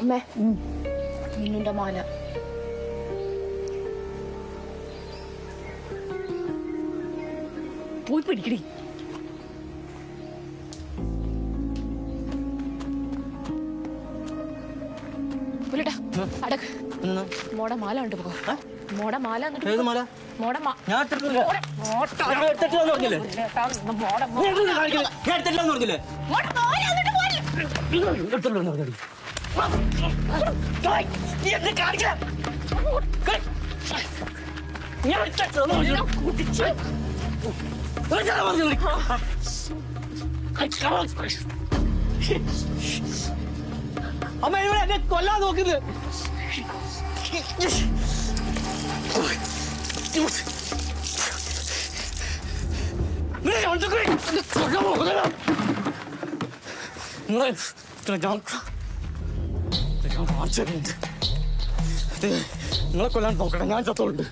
അമ്മേ മിന്നുന്റെ മാല. പോയി പിടിക്കടി. അടക്ക് മോടെ മാല ഉണ്ട്. മോടെ മാല അമ്മ ഇവിടെ എന്നെ കൊല്ലാൻ നോക്കുന്നത്. നിങ്ങളെ കൊല്ലാൻ നോക്കട്ടെ. ഞാൻ ചത്തോണ്ട്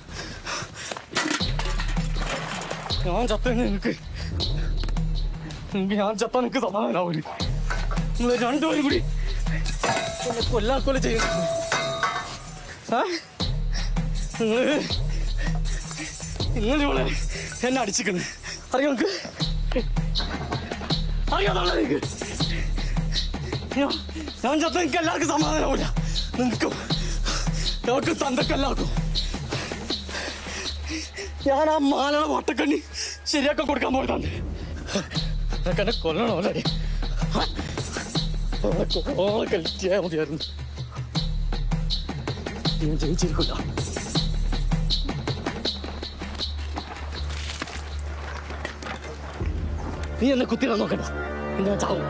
ഞാൻ ചത്ത നിനക്ക് ഞാൻ ചത്താ നിനക്ക് സമാധാനാവൂല. നിങ്ങൾ രണ്ടുപേരും കൂടി എന്നെ കൊല്ല ചെയ്യുന്നു. നിങ്ങളിവിടെ എന്നെ അടിച്ചിരിക്കുന്നു. അറിയാം നിനക്ക്? അറിയാതാണോ നിനക്ക്? ഞാൻ ചത്ത നിനക്ക് എല്ലാവർക്കും സമാധാനാവൂല. നിനക്കും ഞങ്ങൾക്ക് തന്തക്കെല്ലാവർക്കും. ഞാൻ ആ മാലയുടെ വട്ടക്കണ്ണി ശരിയാക്കാൻ കൊടുക്കാൻ പോയതാണ്. നിനക്ക് എന്നെ കൊല്ലണോ അല്ലേ? ചെയ്യാൻ മതിയായിരുന്നു. ഞാൻ ജയിച്ചിരിക്കില്ല. നീ എന്നെ കുത്തിടാൻ നോക്കണ്ട. ഞാൻ ചാവും.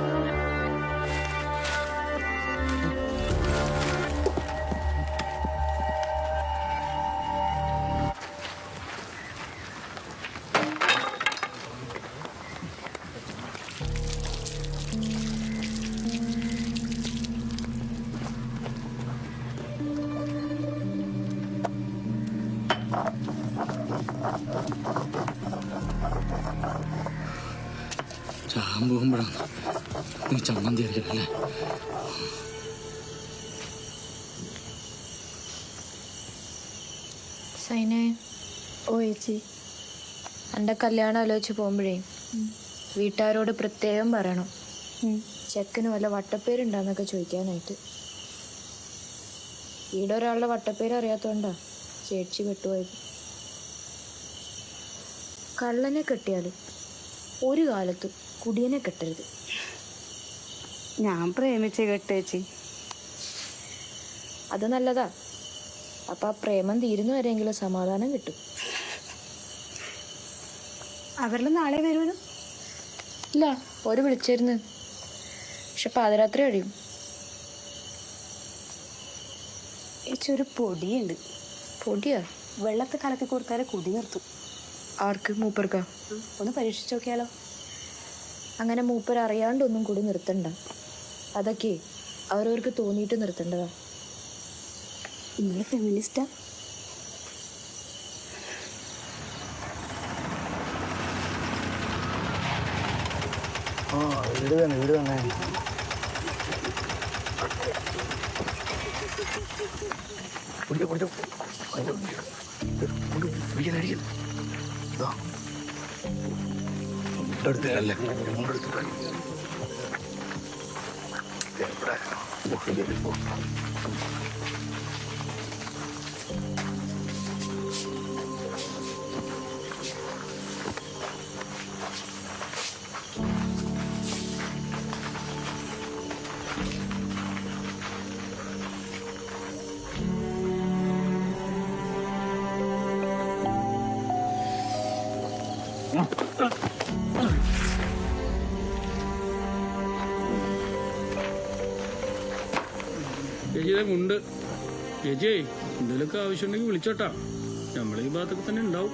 ചാകാൻ പോകുമ്പോഴാണ് നീ ചമ്മന്തി അറിയില്ലല്ലേ? സൈനേ. ഓ ചേച്ചി, എൻ്റെ കല്യാണം ആലോചിച്ച് പോകുമ്പോഴേ വീട്ടുകാരോട് പ്രത്യേകം പറയണം. ചെക്കന് വല്ല വട്ടപ്പേരുണ്ടാന്നൊക്കെ ചോദിക്കാനായിട്ട്. ഈടെ ഒരാളുടെ വട്ടപ്പേര് അറിയാത്തോണ്ടാ ചേച്ചി പെട്ടുപോയത്. കള്ളനെ കെട്ടിയാലും ഒരു കാലത്തും കുടിയനെ കെട്ടരുത്. ഞാൻ പ്രേമിച്ച് കെട്ടേച്ചി. അത് നല്ലതാ. അപ്പൊ ആ പ്രേമം തീരുന്ന വരെയെങ്കിലും സമാധാനം കിട്ടും. അവരെല്ലാം നാളെ വരുമല്ലോ? ഇല്ല, ഒരു വിളിച്ചിരുന്നു. പക്ഷെ പാതിരാത്രി കഴിയും. ചേച്ചി, ഒരു പൊടിയുണ്ട്. പൊടിയാ? വെള്ളത്തിൽ കലക്കി കൊടുത്താലേ കുടി നിർത്തും. ആർക്ക്? മൂപ്പർക്കാ? ഒന്ന് പരീക്ഷിച്ച് നോക്കിയാലോ? അങ്ങനെ മൂപ്പർ അറിയാണ്ടൊന്നും കൂടി നിർത്തണ്ട. അതൊക്കെ അവരവർക്ക് തോന്നിയിട്ട് നിർത്തേണ്ടതാ. നിങ്ങൾ ഫെമിനിസ്റ്റാ? വീട് തന്നെ എടുത്തല്ലേ ചേച്ചിയുടെ മുണ്ട്. ചേച്ചിയേ, എന്തെങ്കിലുമൊക്കെ ആവശ്യമുണ്ടെങ്കിൽ വിളിച്ചോട്ടാ. നമ്മളീ ഭാഗത്തൊക്കെ തന്നെ ഉണ്ടാവും.